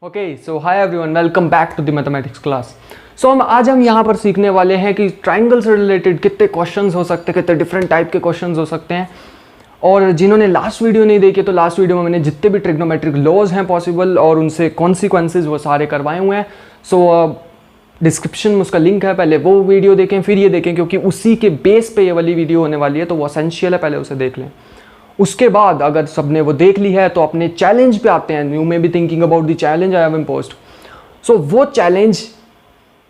Okay so hi everyone, welcome back to the mathematics class. So आज हम यहाँ पर सीखने वाले हैं कि ट्राइंगल से रिलेटेड कितने क्वेश्चंस हो सकते हैं, कितने डिफरेंट टाइप के क्वेश्चंस हो सकते हैं। और जिन्होंने लास्ट वीडियो नहीं देखी तो लास्ट वीडियो में मैंने जितने भी ट्रिग्नोमेट्रिक लॉज हैं पॉसिबल और उनसे कॉन्सिक्वेंसेज वो सारे करवाए हुए हैं। सो डिस्क्रिप्शन में उसका लिंक है, पहले वो वीडियो देखें फिर ये देखें, क्योंकि उसी के बेस पे ये वाली वीडियो होने वाली है, तो वो असेंशियल है, पहले उसे देख लें। उसके बाद अगर सबने वो देख ली है तो अपने चैलेंज पे आते हैं। You may be thinking about the challenge I have imposed. So वो चैलेंज,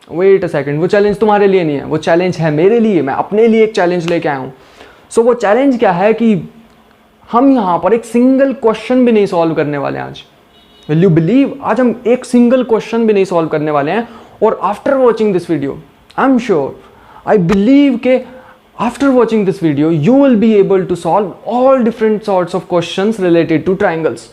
वेट अ सेकंड, वो चैलेंज तुम्हारे लिए नहीं है, वो चैलेंज है मेरे लिए। मैं अपने लिए एक चैलेंज लेके आया हूँ। सो वो चैलेंज क्या है कि हम यहाँ पर एक सिंगल क्वेश्चन भी नहीं सॉल्व करने वाले हैं आज। विल यू बिलीव, आज हम एक सिंगल क्वेश्चन भी नहीं सॉल्व करने वाले हैं। और after watching this video I am sure, I believe के after watching this video you will be able to solve all different sorts of questions related to triangles।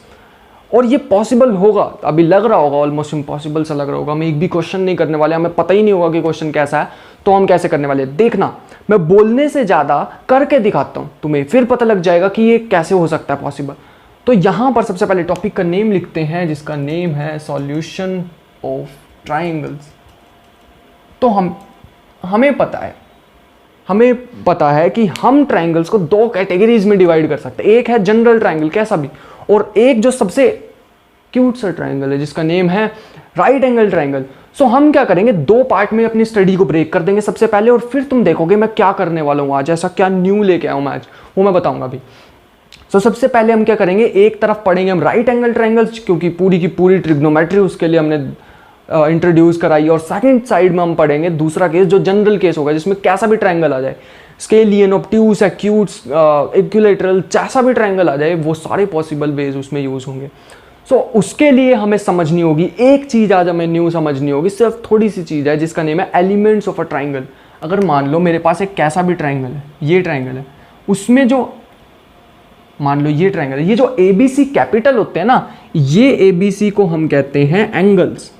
और ये पॉसिबल होगा। अभी लग रहा होगा ऑलमोस्ट इम्पॉसिबल सा लग रहा होगा, हम एक भी क्वेश्चन नहीं करने वाले, हमें पता ही नहीं होगा कि क्वेश्चन कैसा है, तो हम कैसे करने वाले हैं। देखना, मैं बोलने से ज़्यादा करके दिखाता हूँ तुम्हें, फिर पता लग जाएगा कि ये कैसे हो सकता है पॉसिबल। तो यहाँ पर सबसे पहले टॉपिक का नेम लिखते हैं, जिसका नेम है सॉल्यूशन ऑफ ट्राइंगल्स। तो हमें पता है कि हम ट्राइंगल्स को दो कैटेगरीज में डिवाइड कर सकते हैं। एक है जनरल ट्राइंगल कैसा भी, और एक जो सबसे क्यूट सा ट्राइंगल है जिसका नेम है राइट एंगल ट्राइंगल। सो हम क्या करेंगे, दो पार्ट में अपनी स्टडी को ब्रेक कर देंगे सबसे पहले, और फिर तुम देखोगे मैं क्या करने वाला हूँ आज, ऐसा क्या न्यू लेके आया हूँ मैं आज, वो मैं बताऊंगा अभी। सो सबसे पहले हम क्या करेंगे, एक तरफ पढ़ेंगे हम राइट एंगल ट्राइंगल्स, क्योंकि पूरी की पूरी ट्रिग्नोमेट्री उसके लिए हमने इंट्रोड्यूस कराई। और सेकंड साइड में हम पढ़ेंगे दूसरा केस जो जनरल केस होगा, जिसमें कैसा भी ट्राइंगल आ जाए, स्केलियन, ऑब्ट्यूस, एक्यूट्स, इक्विलैटरल, जैसा भी ट्राइंगल आ जाए, वो सारे पॉसिबल वेज उसमें यूज होंगे। सो उसके लिए हमें समझनी होगी एक चीज, आज हमें न्यू समझनी होगी, सिर्फ थोड़ी सी चीज है, जिसका नेम है एलिमेंट्स ऑफ अ ट्राइंगल। अगर मान लो मेरे पास एक कैसा भी ट्राइंगल है, ये ट्राइंगल है, उसमें जो मान लो ये ट्राइंगल है, ये जो ABC कैपिटल होते हैं ना, ये ABC को हम कहते हैं एंगल्स,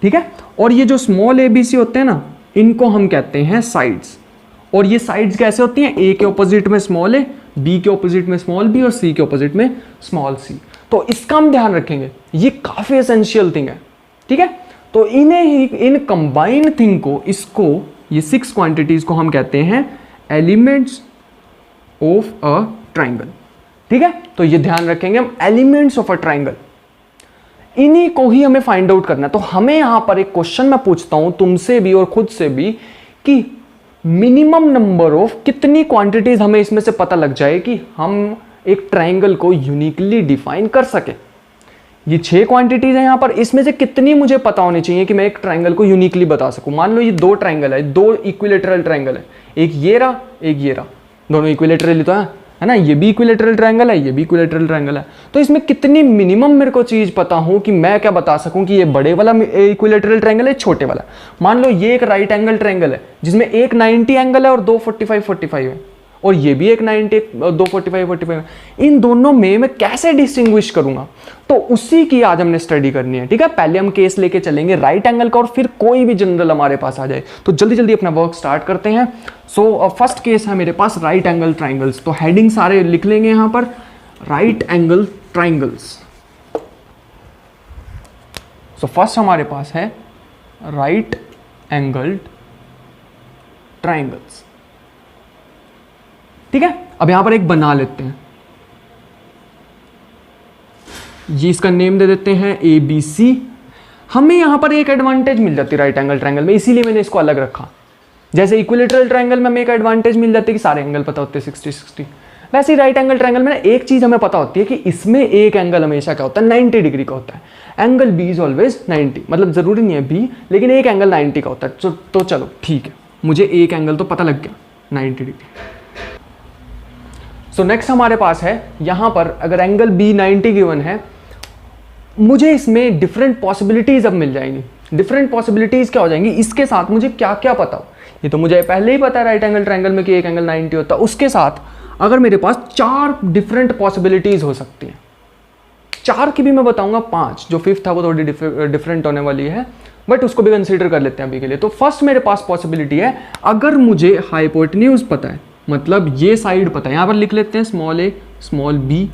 ठीक है। और ये जो स्मॉल ABC होते हैं ना, इनको हम कहते हैं साइड्स। और ये साइड्स कैसे होती हैं, A के ऑपोजिट में स्मॉल A, B के ऑपोजिट में स्मॉल B और C के ऑपोजिट में स्मॉल C। तो इसका हम ध्यान रखेंगे, ये काफी एसेंशियल थिंग है, ठीक है। तो इन कंबाइंड थिंग को, इसको, ये 6 क्वांटिटीज को हम कहते हैं एलिमेंट्स ऑफ अ ट्राइंगल, ठीक है। तो ये ध्यान रखेंगे हम, एलिमेंट्स ऑफ अ ट्राइंगल, इन्हीं को ही हमें फाइंड आउट करना है। तो हमें यहां पर एक क्वेश्चन मैं पूछता हूं तुमसे भी और खुद से भी, कि मिनिमम नंबर ऑफ कितनी क्वांटिटीज हमें इसमें से पता लग जाए कि हम एक ट्राइंगल को यूनिकली डिफाइन कर सके। ये 6 क्वांटिटीज है यहां पर, इसमें से कितनी मुझे पता होनी चाहिए कि मैं एक ट्राइंगल को यूनिकली बता सकूं। मान लो ये 2 ट्राइंगल है, 2 इक्विलैटरल ट्राइंगल है, एक ये रहा एक ये रहा, दोनों इक्विलैटरल तो है ना, ये भी इक्विलैटरल ट्रायंगल है, ये भी इक्विलैटरल ट्रायंगल है। तो इसमें कितनी मिनिमम मेरे को चीज पता हो कि मैं क्या बता सकूं कि ये बड़े वाला इक्विलैटरल ट्रायंगल है, छोटे वाला। मान लो ये एक राइट एंगल ट्रायंगल है, जिसमें एक 90 एंगल है और 2 45 है, और ये भी एक 90 2 45 है। इन दोनों में मैं कैसे डिस्टिंग्विश करूंगा, तो उसी की आज हमने स्टडी करनी है, ठीक है। पहले हम केस लेके चलेंगे राइट एंगल का, और फिर कोई भी जनरल हमारे पास आ जाए। तो जल्दी जल्दी अपना वर्क स्टार्ट करते हैं। सो फर्स्ट केस है मेरे पास राइट एंगल ट्राइंगल्स। तो हेडिंग सारे लिख लेंगे यहां पर, right angle triangles. So first हमारे पास है राइट एंगल ट्राइंगल्स, ठीक है। अब यहां पर एक बना लेते हैं, ये इसका नेम दे देते हैं ABC। हमें यहां पर एक एडवांटेज मिल जाती है राइट एंगल ट्रायंगल में, इसीलिए मैंने इसको अलग रखा। जैसे इक्विलैटरल ट्रायंगल में हमें एक एडवांटेज मिल जाती है कि सारे एंगल पता होते हैं 60-60, वैसे ही राइट एंगल ट्रायंगल में एक चीज हमें पता होती है कि इसमें एक एंगल हमेशा क्या होता है, 90 डिग्री का होता है। एंगल B इज ऑलवेज 90, मतलब जरूरी नहीं है B, लेकिन एक एंगल 90 का होता है। तो चलो ठीक है, मुझे एक एंगल तो पता लग गया 90 डिग्री। सो नेक्स्ट हमारे पास है यहां पर, अगर एंगल B 90 गिवन है, मुझे इसमें डिफरेंट पॉसिबिलिटीज अब मिल जाएंगी। डिफरेंट पॉसिबिलिटीज क्या हो जाएंगी, इसके साथ मुझे क्या क्या पता हो, ये तो मुझे पहले ही पता है राइट एंगल ट्रायंगल में कि एक एंगल 90 होता है। उसके साथ अगर मेरे पास 4 डिफरेंट पॉसिबिलिटीज हो सकती हैं, 4 की भी मैं बताऊंगा, 5 जो 5th था वो थोड़ी डिफरेंट होने वाली है, बट उसको भी कंसीडर कर लेते हैं अभी के लिए। तो फर्स्ट मेरे पास पॉसिबिलिटी है, अगर मुझे हाइपोटेन्यूज पता है, मतलब ये साइड पता है, यहां पर लिख लेते हैं स्मॉल a स्मॉल b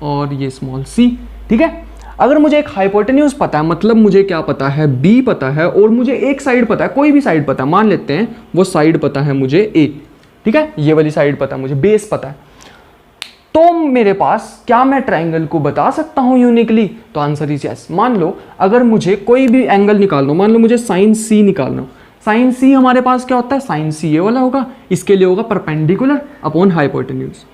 और ये स्मॉल c, ठीक है। अगर मुझे एक हाइपोटेन्यूज पता है, मतलब मुझे क्या पता है, बी पता है, और मुझे एक साइड पता है, कोई भी साइड पता है, मान लेते हैं वो साइड पता है मुझे ए, ठीक है, ये वाली साइड पता है मुझे, बेस पता है, तो मेरे पास क्या मैं ट्राइंगल को बता सकता हूं यूनिकली? तो आंसर इज यस। मान लो अगर मुझे कोई भी एंगल निकालना हो, मान लो मुझे साइन सी निकालना हो, साइन सी हमारे पास क्या होता है, साइन सी ये वाला होगा, इसके लिए होगा परपेंडिकुलर अपॉन हाइपोटेन्यूज।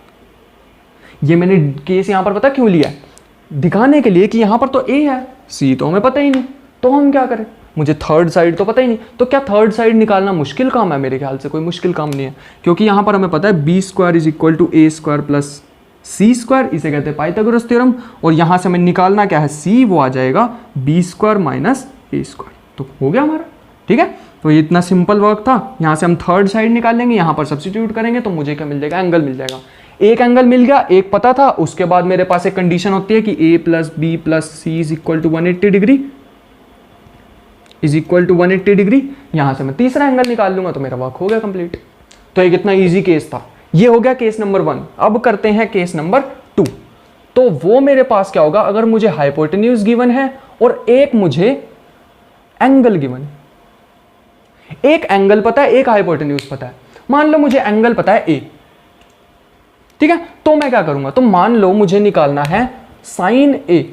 ये मैंने केस यहां पर पता क्यों लिया है, दिखाने के लिए कि यहां पर तो ए है, सी तो हमें पता ही नहीं, तो हम क्या करें, मुझे थर्ड साइड तो पता ही नहीं, तो क्या थर्ड साइड निकालना मुश्किल काम है? मेरे ख्याल से कोई मुश्किल काम नहीं है, क्योंकि यहां पर हमें पता है B square is equal to A square plus C square, इसे कहते हैं पाइथागोरस थ्योरम, और यहां से हमें निकालना क्या है, सी, वो आ जाएगा B square minus A square, तो हो गया हमारा, ठीक है। तो ये इतना सिंपल वर्क था। यहां से हम थर्ड साइड निकाल लेंगे, यहां पर सब्स्टिट्यूट करेंगे तो मुझे क्या मिल जाएगा, एंगल मिल जाएगा। एक एंगल मिल गया, एक पता था, उसके बाद मेरे पास एक कंडीशन होती है कि A plus B plus C is equal to 180 degree, is equal to 180 degree. यहां से मैं तीसरा एंगल निकाल लूंगा तो मेरा वर्क हो गया कंप्लीट। तो एक इतना इजी केस था, ये हो गया केस नंबर 1। अब करते हैं केस नंबर 2। तो वो मेरे पास क्या होगा, अगर मुझे हाइपोटेन्यूज गिवन है और एक मुझे एंगल गिवन है, एक एंगल पता है, एक हाइपोटेन्यूज पता है। मान लो मुझे एंगल पता है ए, ठीक है, तो मैं क्या करूंगा, तो मान लो मुझे निकालना है साइन ए,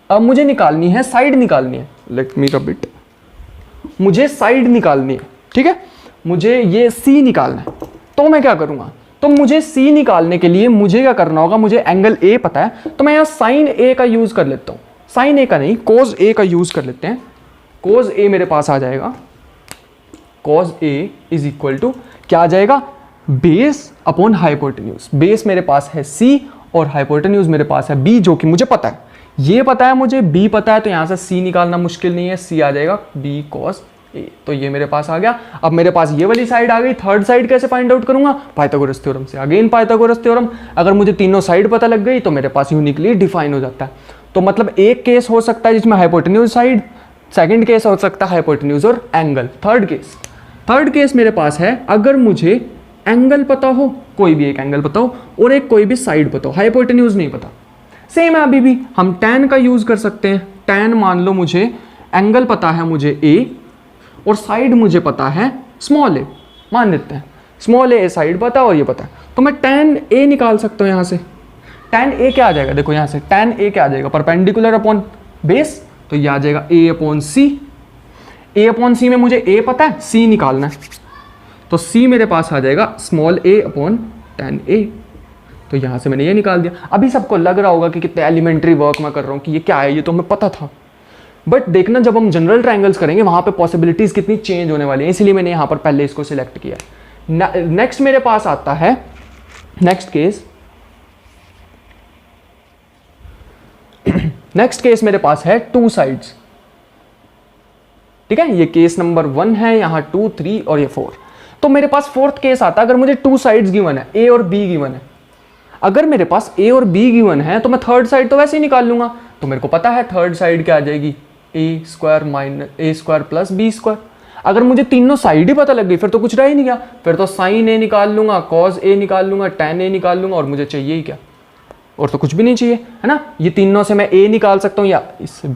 अब मुझे निकालनी है साइड, निकालनी है, लेट मी रब इट, मुझे साइड निकालनी है, ठीक है, मुझे ये सी निकालना है। तो मैं क्या करूंगा, तो मुझे सी निकालने के लिए मुझे क्या करना होगा, मुझे एंगल ए पता है, तो मैं यहां साइन ए का यूज कर लेता हूं, साइन ए का नहीं, कोज ए का यूज कर लेते हैं। कोज ए मेरे पास आ जाएगा, कोज ए इज इक्वल टू क्या आ जाएगा, बेस अपॉन हाइपोटेन्यूज। बेस मेरे पास है सी और हाइपोटेन्यूज मेरे पास है बी, जो कि मुझे पता है, ये पता है मुझे, बी पता है, तो यहां से सी निकालना मुश्किल नहीं है, सी आ जाएगा बी कॉस ए, तो ये मेरे पास आ गया। अब मेरे पास ये वाली साइड आ गई, थर्ड साइड कैसे फाइंड आउट करूंगा, पाइथागोरस थ्योरम से, अगेन पाइथागोरस थ्योरम। अगर मुझे तीनों साइड पता लग गई तो मेरे पास यूनिकली डिफाइन हो जाता है। तो मतलब एक केस हो सकता है जिसमें हाइपोटेन्यूज साइड, सेकंड केस हो सकता है हाइपोटेन्यूज और एंगल, थर्ड केस मेरे पास है अगर मुझे एंगल पता हो, कोई भी एक एंगल पता हो और एक कोई भी साइड पता हो, हाइपोटेन्यूज नहीं पता। सेम है, अभी भी हम tan का यूज कर सकते हैं। tan मान लो मुझे एंगल पता है मुझे a और साइड मुझे पता है स्मॉल a, मान लेते हैं स्मॉल a साइड पता है और ये पता है, तो मैं tan a निकाल सकता हूँ। यहाँ से tan a क्या आ जाएगा, देखो यहाँ से tan a क्या आ जाएगा, परपेंडिकुलर अपॉन बेस, तो ये आ जाएगा a upon C. a upon C में मुझे a पता है, c निकालना है, तो c मेरे पास आ जाएगा small a upon tan a। तो यहाँ से मैंने ये निकाल दिया। अभी सबको लग रहा होगा कि कितने एलिमेंट्री वर्क मैं कर रहा हूँ, कि ये क्या है, ये तो हमें पता था, बट देखना जब हम जनरल ट्रायंगल्स करेंगे वहाँ पे पॉसिबिलिटीज़ कितनी चेंज होने वाली है, इसलिए मैंने यहाँ पर पहले इसको सिलेक्ट किया। नेक्स्ट मेरे पास आता है नेक्स्ट केस मेरे पास है टू साइड्स, ठीक है, ये केस नंबर 1 है, यहाँ 2, 3 और ये 4। तो मेरे पास फोर्थ केस आता है अगर मुझे टू साइड्स गिवन है, ए और बी गिवन है। अगर मेरे पास ए और बी गिवन है तो मैं थर्ड साइड तो वैसे ही निकाल लूंगा, तो मेरे को पता है थर्ड साइड क्या आ जाएगी, ए square minus A square plus B square. अगर मुझे तीनों साइड ही पता लग गई फिर तो कुछ रह ही नहीं गया, फिर तो साइन ए निकाल लूंगा, कॉस ए निकाल लूंगा, टैन ए निकाल लूंगा, और मुझे चाहिए ही क्या, और तो कुछ भी नहीं चाहिए, है ना। ये तीनों से मैं ए निकाल सकता हूँ, या इससे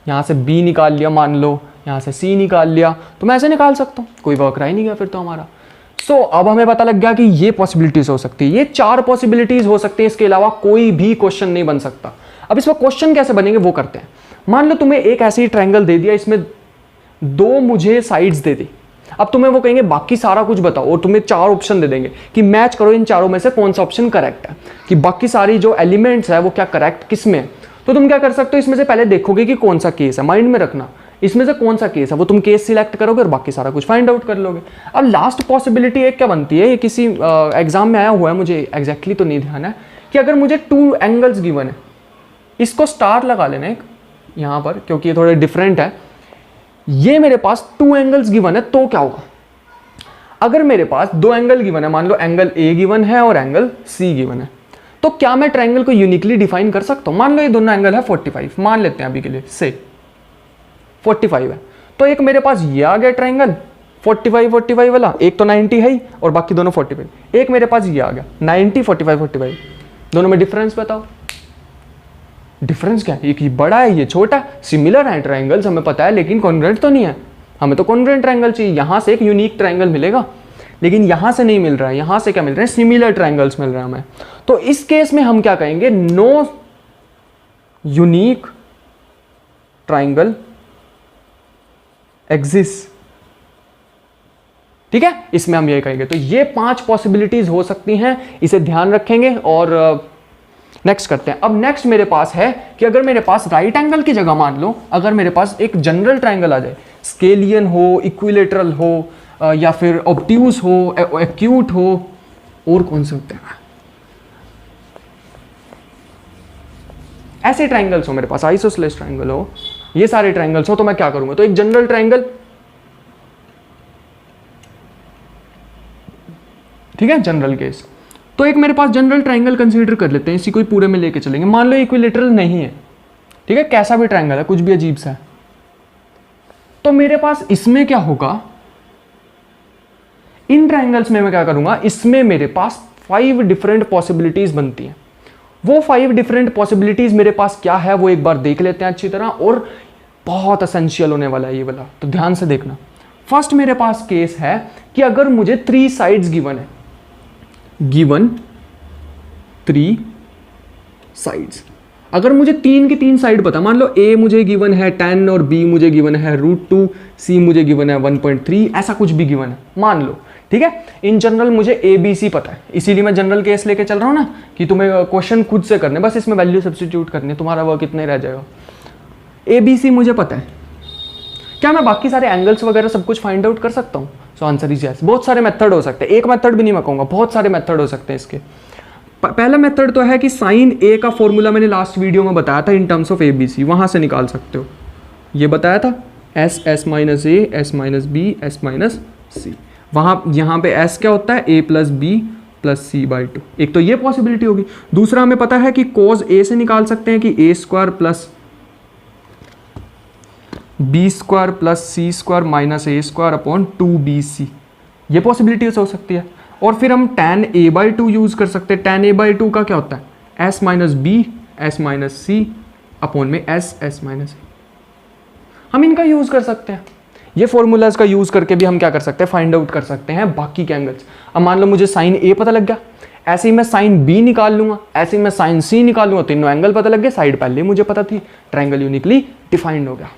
यहाँ से बी निकाल लिया, मान लो यहाँ से सी निकाल लिया, तो मैं ऐसे निकाल सकता हूँ, कोई वर्क रह ही नहीं गया फिर तो हमारा। सो अब हमें पता लग गया कि ये पॉसिबिलिटीज हो सकती है, ये 4 पॉसिबिलिटीज हो सकती है, इसके अलावा कोई भी क्वेश्चन नहीं बन सकता। अब इसमें क्वेश्चन कैसे बनेंगे वो करते हैं। मान लो तुम्हें एक ऐसी ट्रायंगल दे दिया, इसमें 2 मुझे साइड्स दे दी, अब तुम्हें वो कहेंगे बाकी सारा कुछ बताओ, और तुम्हें 4 ऑप्शन दे देंगे कि मैच करो इन चारों में से कौन सा ऑप्शन करेक्ट है, कि बाकी सारी जो एलिमेंट्स है वो क्या करेक्ट किस में है। तो तुम क्या कर सकते हो, इसमें से पहले देखोगे कि कौन सा केस है, माइंड में रखना इसमें से कौन सा केस है, वो तुम केस सिलेक्ट करोगे और बाकी सारा कुछ फाइंड आउट कर लोगे। अब लास्ट पॉसिबिलिटी एक क्या बनती है, ये किसी एग्जाम में आया हुआ है, मुझे एग्जैक्टली तो नहीं ध्यान है, कि अगर मुझे 2 एंगल्स गिवन है, इसको स्टार लगा लेना एक यहाँ पर क्योंकि ये थोड़े डिफरेंट है, ये मेरे पास 2 एंगल्स गिवन है, तो क्या होगा, अगर मेरे पास 2 एंगल गिवन है, मान लो एंगल ए गिवन है और एंगल सी गिवन है, तो क्या मैं ट्रायंगल को यूनिकली डिफाइन कर सकता हूं। मान लो ये दोनों एंगल है 45, मान लेते हैं अभी के लिए से 45 है, तो एक मेरे पास ये आ गया ट्रायंगल 45 वाला, एक तो 90 है ही और बाकी दोनों 45, एक मेरे पास ये आ गया 90 45 दोनों में डिफरेंस बताओ। डिफरेंस क्या है, एक ये बड़ा है ये छोटा है, सिमिलर है ट्राइंगल्स हमें पता है लेकिन कॉन्ग्रुएंट तो नहीं है, हमें तो कॉन्ग्रुएंट ट्राइंगल चाहिए, यहाँ से एक यूनिक ट्राइंगल मिलेगा लेकिन यहाँ से नहीं मिल रहा है, यहाँ से क्या मिल रहा है, सिमिलर ट्राइंगल्स मिल रहे हैं हमें। तो इस केस में हम क्या कहेंगे, नो यूनिक ट्राइंगल एग्जिस्ट, ठीक है, इसमें हम ये कहेंगे। तो ये 5 पॉसिबिलिटीज हो सकती हैं, इसे ध्यान रखेंगे और नेक्स्ट करते हैं। अब नेक्स्ट मेरे पास है कि अगर मेरे पास राइट एंगल की जगह मान लो अगर मेरे पास एक जनरल ट्राइंगल आ जाए, स्केलियन हो, इक्विलेटरल हो या फिर ऑब्ट्यूज हो, एक्यूट हो, और कौन से होते हैं ऐसे ट्राइंगल्स हो मेरे पास, आइसोसेलेस ट्राइंगल हो, ये सारे ट्राइंगल्स हो, तो मैं क्या करूंगा, तो एक जनरल ट्राइंगल, ठीक है, जनरल केस। तो एक मेरे पास जनरल ट्राइंगल कंसीडर कर लेते हैं, इसी को ही पूरे में लेके चलेंगे। मान लो इक्विलेटरल नहीं है, ठीक है, कैसा भी ट्राइंगल है, कुछ भी अजीब सा है, तो मेरे पास इसमें क्या होगा, इन ट्राइंगल्स में मैं क्या करूंगा, इसमें मेरे पास 5 डिफरेंट पॉसिबिलिटीज बनती हैं। वो 5 डिफरेंट पॉसिबिलिटीज मेरे पास क्या है वो एक बार देख लेते हैं अच्छी तरह, और बहुत एसेंशियल होने वाला है ये वाला, तो ध्यान से देखना। फर्स्ट मेरे पास केस है कि अगर मुझे 3 साइड्स गिवन है, गिवन 3 साइड्स, अगर मुझे 3 की 3 साइड पता, मान लो a मुझे गिवन है 10 और b मुझे गिवन है √2, c मुझे गिवन है 1.3, ऐसा कुछ भी गिवन है मान लो, ठीक है। इन जनरल मुझे a b c पता है, इसीलिए मैं जनरल केस लेके चल रहा हूं ना कि तुम्हें क्वेश्चन खुद से करने, बस इसमें वैल्यू सब्स्टिट्यूट करनी, तुम्हारा वर्क इतना ही रह जाएगा। a b c मुझे पता है, क्या मैं बाकी सारे एंगल्स वगैरह सब कुछ फाइंड आउट कर सकता हूँ? So answer is yes. बहुत सारे मेथड हो सकते हैं, एक मेथड भी नहीं मैं कहूँगा, बहुत सारे मेथड हो सकते हैं इसके। पहला मेथड तो है कि साइन ए का फॉर्मूला मैंने लास्ट वीडियो में बताया था in terms of A B C, वहाँ से निकाल सकते हो, ये बताया था S S minus A, S minus B, S minus C, वहाँ यहाँ पे एस क्या होता है, A plus B plus C by 2, एक तो ये पॉसिबिलिटी होगी। दूसरा हमें पता है कि कोज ए से निकाल सकते हैं कि A square plus B square plus C square minus A square upon 2bc, ये पॉसिबिलिटीज हो सकती है। और फिर हम tan a/2 यूज कर सकते हैं, tan a/2 का क्या होता है, s minus B S minus C upon में एस माइनस ए, हम इनका यूज कर सकते हैं। ये फॉर्मूलाज का यूज करके भी हम क्या कर सकते हैं, फाइंड आउट कर सकते हैं बाकी के एंगल्स। अब मान लो मुझे साइन ए पता लग गया, ऐसे ही मैं साइन बी निकाल लूंगा, ऐसे ही मैं साइन सी निकाल लूंगा, तीनों एंगल पता लग गए, साइड पहले मुझे पता थी, ट्राइंगल यूनिकली डिफाइंड हो गया।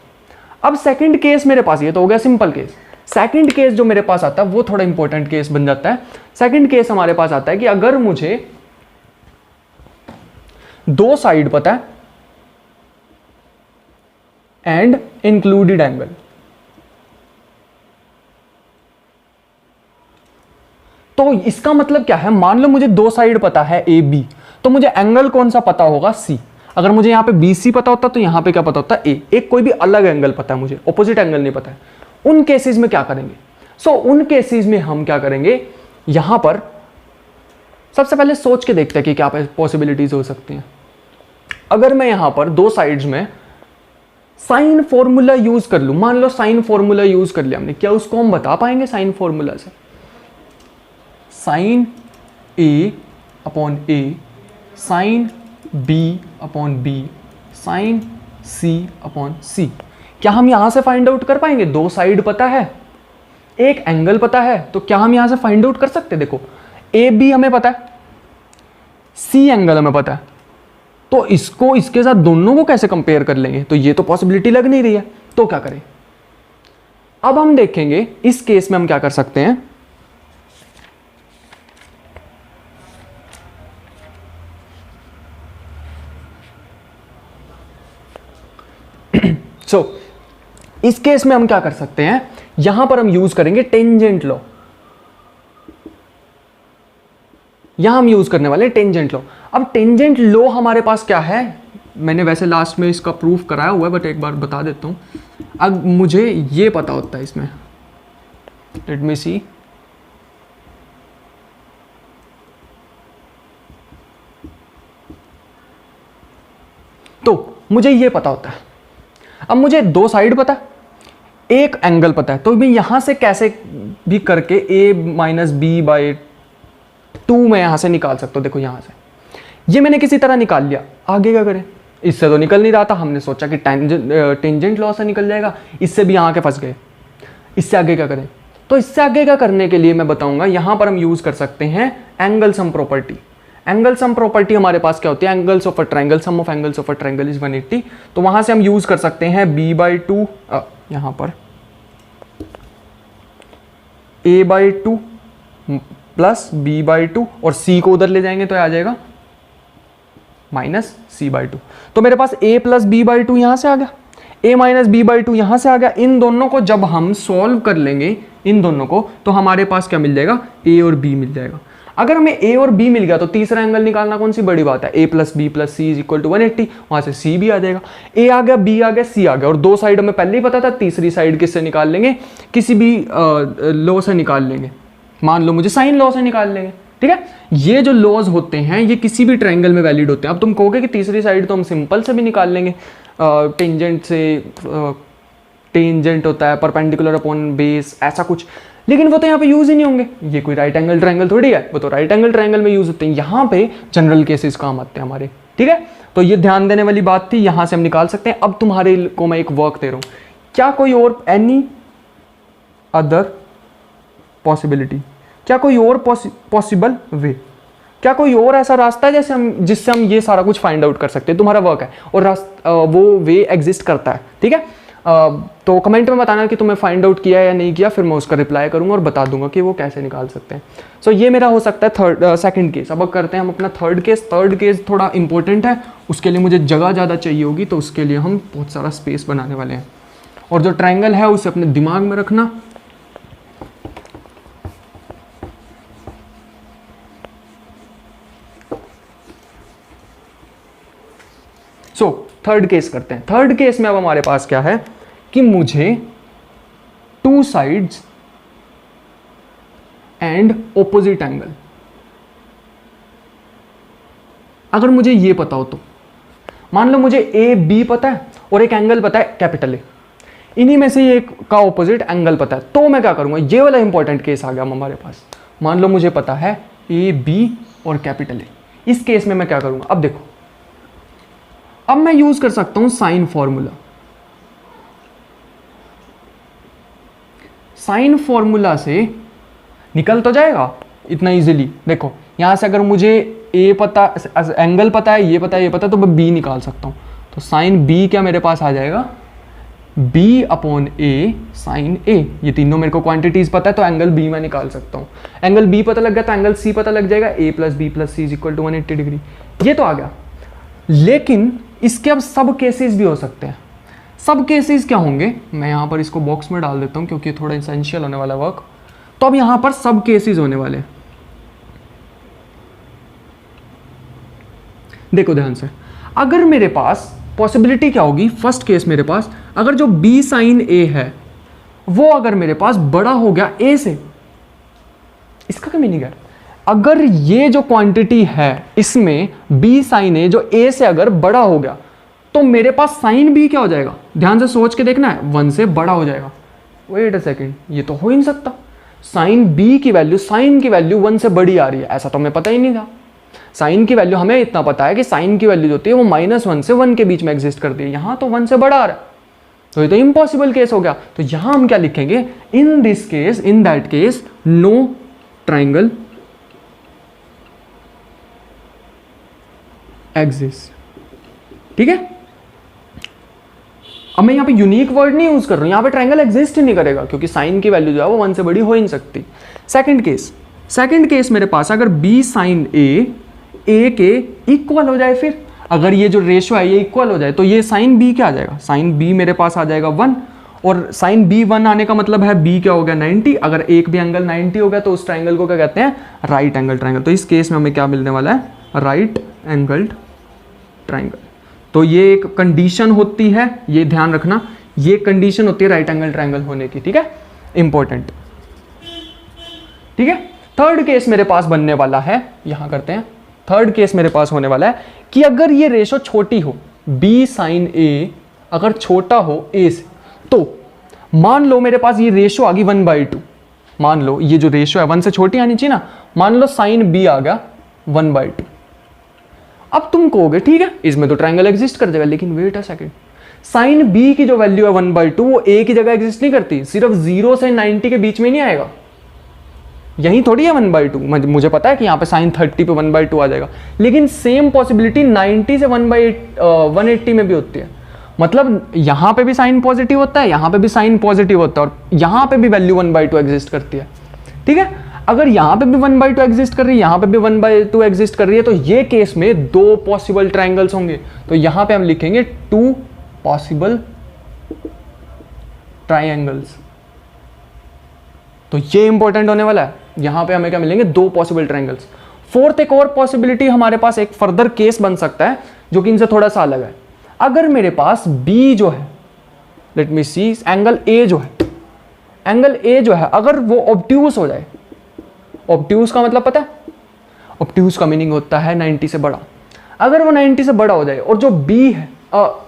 अब सेकंड केस मेरे पास, ये तो हो गया सिंपल केस। सेकंड केस जो मेरे पास आता है वो थोड़ा इंपॉर्टेंट केस बन जाता है। सेकंड केस हमारे पास आता है कि अगर मुझे 2 साइड पता है एंड इंक्लूडेड एंगल, तो इसका मतलब क्या है, मान लो मुझे 2 साइड पता है ए बी, तो मुझे एंगल कौन सा पता होगा, सी। अगर मुझे यहाँ पे बी सी पता होता तो यहाँ पे क्या पता होता, ए। एक कोई भी अलग एंगल पता है मुझे, ऑपोजिट एंगल नहीं पता है। उन केसेस में क्या करेंगे, उन केसेस में हम क्या करेंगे, यहां पर सबसे पहले सोच के देखते हैं कि क्या पॉसिबिलिटीज हो सकती हैं। अगर मैं यहां पर 2 साइड्स में साइन फॉर्मूला यूज कर लूं, मान लो साइन फॉर्मूला यूज कर लिया हमने, क्या उसको हम बता पाएंगे साइन फॉर्मूला से, sine A upon A, sine B upon B, sine C upon C, क्या हम यहां से फाइंड आउट कर पाएंगे? 2 साइड पता है, एक एंगल पता है, तो क्या हम यहां से फाइंड आउट कर सकते हैं? देखो ए बी हमें पता है, सी एंगल हमें पता है, तो इसको इसके साथ दोनों को कैसे कंपेयर कर लेंगे? तो ये तो पॉसिबिलिटी लग नहीं रही है, तो क्या करें? अब हम देखेंगे इस केस में हम क्या कर सकते हैं। इस केस में हम क्या कर सकते हैं, यहां पर हम यूज करेंगे टेंजेंट लॉ, यहां हम यूज करने वाले टेंजेंट लॉ। अब टेंजेंट लॉ हमारे पास क्या है, मैंने वैसे लास्ट में इसका प्रूफ कराया हुआ है, बट एक बार बता देता हूं। अब मुझे ये पता होता है इसमें, लेट मी सी, तो मुझे ये पता होता है। अब मुझे 2 साइड पता है, एक एंगल पता है, तो मैं यहां से कैसे भी करके a माइनस बी बाई 2 मैं यहां से निकाल सकता हूं। देखो यहां से ये मैंने किसी तरह निकाल लिया, आगे क्या करें, इससे तो निकल नहीं रहा था, हमने सोचा कि टेंजेंट लॉ से निकल जाएगा, इससे भी यहाँ के फंस गए। इससे आगे क्या करें? तो इससे आगे क्या करने के लिए मैं बताऊंगा, यहाँ पर हम यूज कर सकते हैं angle sum property. Angle sum property हमारे पास क्या होती है? Angles of a triangle, sum of angles of a triangle is 180। तो वहां से हम यूज कर सकते हैं b/2, यहां पर a/2 प्लस b/2 और c को उधर ले जाएंगे तो आ जाएगा -c/2। तो मेरे पास a प्लस b/2 यहां से आ गया, a माइनस b/2 यहां से आ गया। इन दोनों को जब हम सॉल्व कर लेंगे, इन दोनों को, तो हमारे पास क्या मिल जाएगा? a और b मिल जाएगा। अगर हमें a और b मिल गया तो तीसरा एंगल निकालना कौन सी बड़ी बात है? a plus b plus c is equal to 180, वहां से c भी आ जाएगा। a आ गया, b आ गया, c आ गया, और दो साइड हमें पहले ही पता था, तीसरी साइड किससे निकाल लेंगे? किसी भी लॉ से निकाल लेंगे। मान लो मुझे साइन लॉ से निकाल लेंगे, ठीक है। ये जो लॉज होते हैं ये किसी भी ट्रायंगल में वैलिड होते हैं। अब तुम कहोगे कि तीसरी साइड तो हम सिंपल से भी निकाल लेंगे, टेंजेंट से, टेंजेंट होता है परपेंडिकुलर अपॉन बेस, ऐसा कुछ, लेकिन वो तो यहाँ पे यूज ही नहीं होंगे। ये कोई राइट एंगल ट्रायंगल थोड़ी है, वो तो राइट एंगल ट्रायंगल में यूज होते हैं। यहाँ पे जनरल केसेस काम आते हैं हमारे, ठीक है। तो ये ध्यान देने वाली बात थी, यहाँ से हम निकाल सकते हैं। अब तुम्हारे को मैं एक वर्क दे रहा हूँ, क्या कोई और एनी अदर पॉसिबिलिटी, क्या कोई और पॉसिबल वे, क्या कोई और ऐसा रास्ता है जिससे हम ये सारा कुछ फाइंड आउट कर सकते हैं? तुम्हारा वर्क है और वो वे एग्जिस्ट करता है, ठीक है। तो कमेंट में बताना कि तुमने फाइंड आउट किया या नहीं किया, फिर मैं उसका रिप्लाई करूंगा और बता दूंगा कि वो कैसे निकाल सकते हैं। सो ये मेरा हो सकता है सेकंड केस। अब करते हैं हम अपना थर्ड केस। थर्ड केस थोड़ा इंपॉर्टेंट है, उसके लिए मुझे जगह ज़्यादा चाहिए होगी, तो उसके लिए हम बहुत सारा स्पेस बनाने वाले हैं। और जो ट्रायंगल है उसे अपने दिमाग में रखना। सो थर्ड केस करते हैं। थर्ड केस में अब हमारे पास क्या है कि मुझे two sides and opposite angle, अगर मुझे ये पता हो तो, मान लो मुझे ए बी पता है और एक एंगल पता है कैपिटल ए, इन्हीं में से एक का ऑपोजिट एंगल पता है, तो मैं क्या करूंगा? ये वाला इंपॉर्टेंट केस आ गया हमारे पास। मान लो मुझे पता है ए बी और कैपिटल ए, इस केस में मैं क्या करूंगा? अब देखो, अब मैं यूज कर सकता हूं साइन फॉर्मूला। साइन फॉर्मूला से निकल तो जाएगा इतना इजीली। देखो यहां से अगर मुझे ए पता, एंगल पता है, ये पता है, ये पता है, तो मैं बी निकाल सकता हूं। तो साइन बी क्या मेरे पास आ जाएगा? बी अपॉन ए साइन ए। ये तीनों मेरे को क्वांटिटीज पता है, तो एंगल बी मैं निकाल सकता हूं। एंगल बी पता लग गया तो एंगल सी पता लग जाएगा, A plus B plus C is equal to 180 degree. ये तो आ गया। लेकिन इसके अब सब केसेस भी हो सकते हैं। सब केसेस क्या होंगे? मैं यहां पर इसको बॉक्स में डाल देता हूं क्योंकि थोड़ा एसेंशियल होने वाला वर्क। तो अब यहां पर सब केसेस होने वाले हैं। देखो ध्यान से, अगर मेरे पास पॉसिबिलिटी क्या होगी? फर्स्ट केस मेरे पास अगर जो बी साइन ए है वो अगर मेरे पास बड़ा हो गया ए से, इसका क्या मीनिंग है? अगर ये जो क्वांटिटी है इसमें बी साइन ए जो ए से अगर बड़ा हो गया तो मेरे पास साइन बी क्या हो जाएगा? ध्यान से सोच के देखना है, 1 से बड़ा हो जाएगा। वेट अ सेकंड, ये तो हो ही नहीं सकता। साइन बी की वैल्यू, साइन की वैल्यू 1 से बड़ी आ रही है, ऐसा तो हमें पता ही नहीं था। साइन की वैल्यू हमें इतना पता है कि साइन की वैल्यू जो होती है वो -1 से 1 के बीच में एग्जिस्ट करती है। यहां तो 1 से बड़ा आ रहा है, तो ये तो इम्पॉसिबल केस हो गया। तो यहां हम क्या लिखेंगे? In this case, in that case, no triangle exist. ठीक है, अब मैं यहां पे यूनिक वर्ड नहीं यूज कर रहा हूं, यहां पे ट्रायंगल एग्जिस्ट ही नहीं करेगा क्योंकि साइन की वैल्यू जो है वो 1 से बड़ी हो ही नहीं सकती। सेकंड केस मेरे पास अगर b साइन ए के इक्वल हो जाए, फिर अगर ये जो रेशियो है ये इक्वल हो जाए तो ये साइन b क्या आ जाएगा? साइन b मेरे पास आ जाएगा 1, और साइन b 1 आने का मतलब है b क्या हो गया? 90। अगर एक भी एंगल 90 हो गया तो उस ट्राइंगल को क्या कहते हैं? Right angle triangle. तो इस केस में हमें क्या मिलने वाला है? Right angled triangle. तो ये एक कंडीशन होती है, ये ध्यान रखना, ये कंडीशन होती है राइट एंगल ट्राइंगल होने की। ठीक है, इंपॉर्टेंट। ठीक है, थर्ड केस मेरे पास बनने वाला है, यहां करते हैं। थर्ड केस मेरे पास होने वाला है कि अगर ये रेशो छोटी हो, b साइन a अगर छोटा हो a से, तो मान लो मेरे पास ये रेशो आ गई 1/2। मान लो ये जो रेशो है 1 से छोटी आनी चाहिए ना, मान लो साइन b आ गया 1/2। अब तुम कहोगे ठीक है इसमें तो ट्रायंगल एग्जिस्ट कर जाएगा, लेकिन wait a second, sine B की जो वैल्यू है 1/2 वो ए की जगह एग्जिस्ट नहीं करती, सिर्फ 0 से 90 के बीच में नहीं आएगा, यही थोड़ी है 1/2। मुझे पता है कि यहाँ पे साइन 30 पे 1/2 आ जाएगा, लेकिन सेम पॉसिबिलिटी 90 से 180 में भी होती है। मतलब यहाँ पे भी साइन पॉजिटिव होता है, यहाँ पे भी साइन पॉजिटिव होता है, और यहाँ पे भी वैल्यू 1/2 एग्जिस्ट करती है। ठीक है, अगर यहाँ पे भी 1/2 एग्जिस्ट कर रही है, यहाँ पे भी 1/2 एग्जिस्ट कर रही है, तो ये केस में 2 पॉसिबल ट्राइंगल्स होंगे। तो यहाँ पे हम लिखेंगे 2 पॉसिबल ट्राइंगल्स। तो ये इंपॉर्टेंट होने वाला है, यहाँ पे हमें क्या मिलेंगे 2 पॉसिबल ट्राइंगल्स। फोर्थ एक और पॉसिबिलिटी हमारे पास एक फर्दर केस बन सकता है जो कि इनसे थोड़ा सा अलग है। अगर मेरे पास B जो है, let me see, angle A जो है, एंगल A जो है अगर वो ऑब्ट्यूस हो जाए, ऑब्ट्यूस का मतलब पता है, ऑब्ट्यूस का मीनिंग होता है 90 से बड़ा। अगर वो 90 से बड़ा हो जाए और जो B है,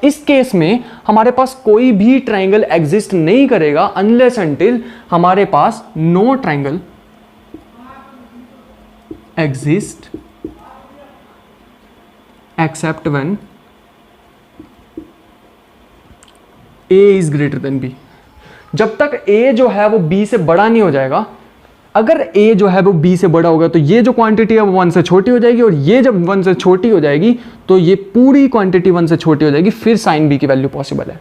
इस केस में हमारे पास कोई भी ट्राइंगल एग्जिस्ट नहीं करेगा अनलेस अनटिल हमारे पास no triangle exist except when A is greater than B। जब तक A जो है वो B से बड़ा नहीं हो जाएगा, अगर A जो है वो B से बड़ा होगा तो ये जो क्वांटिटी है वो 1 से छोटी हो जाएगी, और ये जब 1 से छोटी हो जाएगी तो ये पूरी क्वांटिटी 1 से छोटी हो जाएगी, फिर साइन B की वैल्यू पॉसिबल है।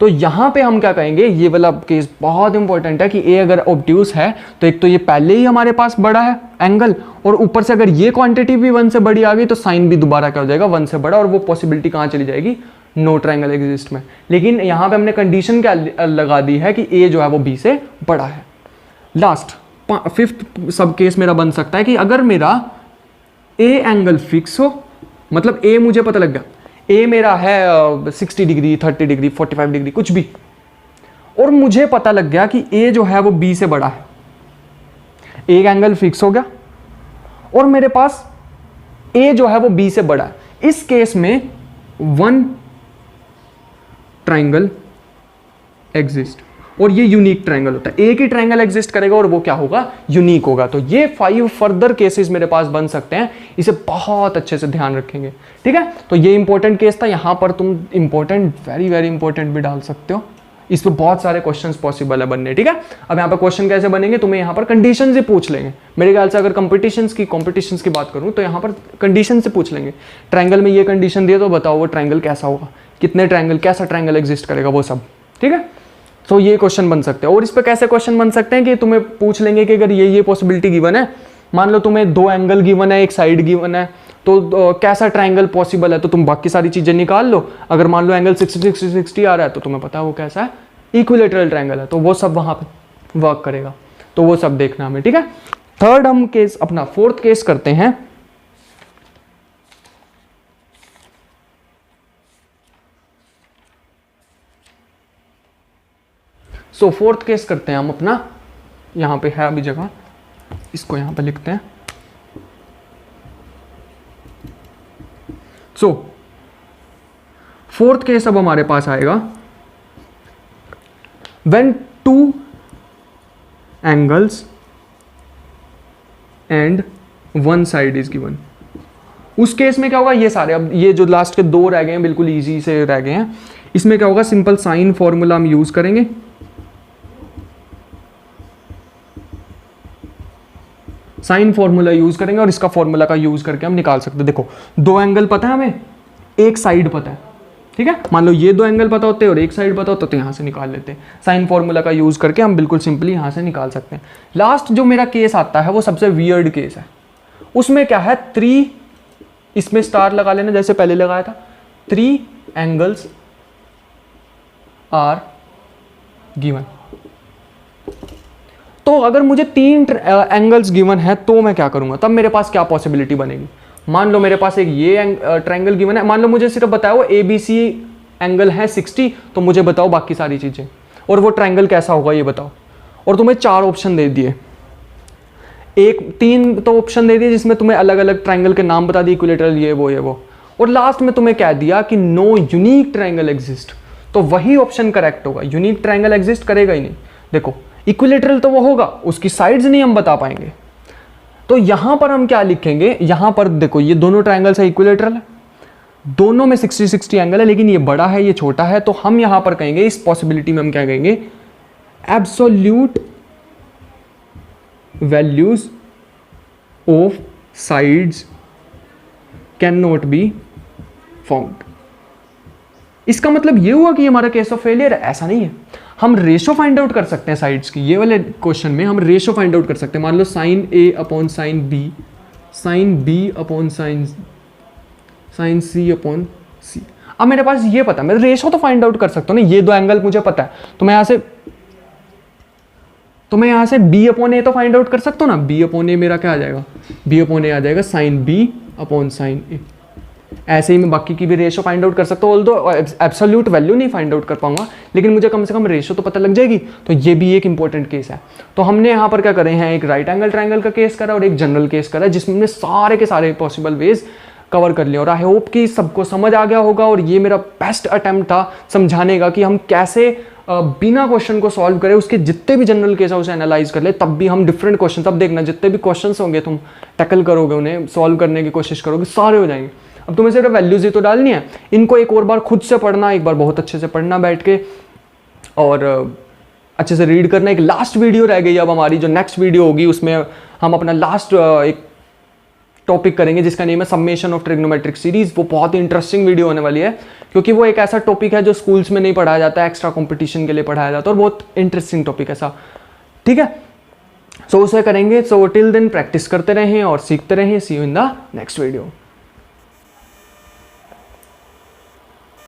तो यहाँ पे हम क्या कहेंगे, ये वाला केस बहुत इंपॉर्टेंट है कि A अगर ऑब्ट्यूस है तो एक तो ये पहले ही हमारे पास बड़ा है एंगल, और ऊपर से अगर ये क्वांटिटी भी 1 से बड़ी आ गई तो साइन B दोबारा क्या हो जाएगा 1 से बड़ा, और वो पॉसिबिलिटी कहाँ चली जाएगी, नो ट्राइंगल एग्जिस्ट में। लेकिन यहाँ पे हमने कंडीशन क्या लगा दी है कि A जो है वो B से बड़ा है। लास्ट 5th सब केस मेरा बन सकता है कि अगर मेरा A एंगल फिक्स हो, मतलब A मुझे पता लग गया, A मेरा है 60 डिग्री, 30 डिग्री, 45 डिग्री, कुछ भी, और मुझे पता लग गया कि A जो है वो B से बड़ा है, एक एंगल फिक्स हो गया और मेरे पास A जो है वो B से बड़ा है। इस केस में 1 ट्राइंगल एग्जिस्ट, और ये यूनिक ट्राइंगल होता है, एक ही ट्राइंगल एग्जिस्ट करेगा और वो क्या होगा, यूनिक होगा। तो ये 5 फर्दर केसेस मेरे पास बन सकते हैं, इसे बहुत अच्छे से ध्यान रखेंगे। ठीक है, तो ये इंपॉर्टेंट केस था, यहां पर तुम इंपॉर्टेंट, वेरी वेरी इंपॉर्टेंट भी डाल सकते हो, इस पर बहुत सारे क्वेश्चंस पॉसिबल है बनने। ठीक है, अब यहाँ पर क्वेश्चन कैसे बनेंगे, तुम्हें यहाँ पर कंडीशन से पूछ लेंगे। मेरे ख्याल से अगर कॉम्पिटिशन्स की बात करूँ तो यहाँ पर कंडीशन से पूछ लेंगे, ट्राइंगल में ये कंडीशन दिए तो बताओ वो ट्राइंगल कैसा होगा, कितने ट्राइंगल, कैसा ट्राइंगल एग्जिस्ट करेगा, वो सब। ठीक है, तो ये क्वेश्चन बन सकते हैं। और इस पर कैसे क्वेश्चन बन सकते हैं कि तुम्हें पूछ लेंगे कि अगर ये पॉसिबिलिटी गिवन है, मान लो तुम्हें 2 एंगल गिवन है, एक साइड गिवन है, तो कैसा ट्राइंगल पॉसिबल है, तो तुम बाकी सारी चीजें निकाल लो। अगर मान लो एंगल 60 आ रहा है तो तुम्हें पता है वो कैसा है, इक्विलेटरल ट्राइंगल है, तो वो सब वहां पे वर्क करेगा, तो वो सब देखना हमें। ठीक है, थर्ड हम केस, अपना 4th केस करते हैं। सो 4th केस करते हैं हम अपना, यहां पे है अभी जगह, इसको यहां पे लिखते हैं। सो 4th केस अब हमारे पास आएगा, when 2 angles and 1 side is given। उस केस में क्या होगा, ये सारे, अब ये जो लास्ट के 2 रह गए हैं बिल्कुल इजी से रह गए हैं, इसमें क्या होगा, सिंपल साइन फॉर्मूला हम यूज करेंगे। साइन फॉर्मूला यूज करेंगे और इसका फॉर्मूला का यूज करके हम निकाल सकते हैं। देखो 2 एंगल पता है हमें, एक साइड पता है। ठीक है, मान लो ये 2 एंगल पता होते हैं और एक साइड पता होता तो यहां से निकाल लेते हैं। साइन फॉर्मूला का यूज करके हम बिल्कुल सिंपली यहां से निकाल सकते हैं। लास्ट जो मेरा केस आता है वो सबसे वियर्ड केस है। उसमें क्या है, 3, इसमें स्टार लगा लेना जैसे पहले लगाया था, 3 एंगल्स आर गिवन। तो अगर मुझे 3 एंगल्स गिवन है तो मैं क्या करूंगा, तब मेरे पास क्या पॉसिबिलिटी बनेगी। मान लो मेरे पास एक ये ट्राइंगल गिवन है, मान लो मुझे सिर्फ बताओ ABC एंगल है 60, तो मुझे बताओ बाकी सारी चीजें और वो ट्राइंगल कैसा होगा ये बताओ। और तुम्हें 4 ऑप्शन दे दिए, 3 तो ऑप्शन दे दिए जिसमें तुम्हें अलग अलग ट्राइंगल के नाम बता दिए, इक्विलेटरल ये वो, और लास्ट में तुम्हें कह दिया कि नो यूनिक ट्राइंगल एग्जिस्ट। तो वही ऑप्शन करेक्ट होगा, यूनिक ट्राइंगल एग्जिस्ट करेगा ही नहीं। देखो इक्विलेटरल तो वो होगा, उसकी साइड्स नहीं हम बता पाएंगे, तो यहां पर हम क्या लिखेंगे, यहां पर देखो ये दोनों ट्राइंगल्स है इक्विलेटरल है, दोनों में 60-60 एंगल है, लेकिन ये बड़ा है ये छोटा है, तो हम यहां पर कहेंगे इस पॉसिबिलिटी में हम क्या कहेंगे, absolute values of sides can not be found. इसका मतलब ये हुआ कि हमारा केस ऑफ फेलियर है? ऐसा नहीं है। हम रेशो फाइंड आउट कर सकते हैं साइड्स की, ये वाले क्वेश्चन में हम रेशो फाइंड आउट कर सकते हैं। मान लो sine A upon sine B, sine B upon sine C upon C. अब मेरे पास ये पता है, मैं रेशो तो फाइंड आउट कर सकता हूँ ना, ये दो एंगल मुझे पता है, तो मैं यहां से बी अपॉन ए तो फाइंड आउट कर सकता हूँ ना। बी अपॉन ए मेरा क्या आ जाएगा, बी अपॉन ए आ जाएगा साइन बी अपॉन साइन ए। ऐसे ही मैं बाकी की भी रेशो फाइंड आउट कर सकता हूँ, ऑल्दो एब्सोल्यूट वैल्यू नहीं फाइंड आउट कर पाऊंगा, लेकिन मुझे कम से कम रेशो तो पता लग जाएगी। तो ये भी एक इंपॉर्टेंट केस है। तो हमने यहाँ पर क्या करे हैं, एक राइट एंगल ट्राइंगल का केस करा और एक जनरल केस करा, जिसमें हमने सारे के सारे पॉसिबल वेज कवर कर लिया। और आई होप कि सबको समझ आ गया होगा, और ये मेरा बेस्ट अटेम्प्ट था समझाने का कि हम कैसे बिना क्वेश्चन को सॉल्व करें, उसके जितने भी जनरल केस है उसे एनालाइज कर ले, तब भी हम डिफरेंट क्वेश्चन, तब देखना जितने भी क्वेश्चन होंगे तुम टैकल करोगे, उन्हें सॉल्व करने की कोशिश करोगे, सारे हो जाएंगे। अब तुम्हें सिर्फ वैल्यूज ही तो डालनी है, इनको एक और बार खुद से पढ़ना, एक बार बहुत अच्छे से पढ़ना बैठ के, और अच्छे से रीड करना। एक लास्ट वीडियो रह गई अब हमारी, जो नेक्स्ट वीडियो होगी उसमें हम अपना लास्ट एक टॉपिक करेंगे जिसका नेम है समेशन ऑफ ट्रिग्नोमेट्रिक सीरीज। वो बहुत ही इंटरेस्टिंग वीडियो होने वाली है, क्योंकि वो एक ऐसा टॉपिक है जो स्कूल्स में नहीं पढ़ाया जाता है, एक्स्ट्रा कंपटीशन के लिए पढ़ाया जाता है, और बहुत इंटरेस्टिंग टॉपिक है सा, ठीक है। सो उसे करेंगे। सो टिल देन प्रैक्टिस करते रहें और सीखते रहें। See you in the next video.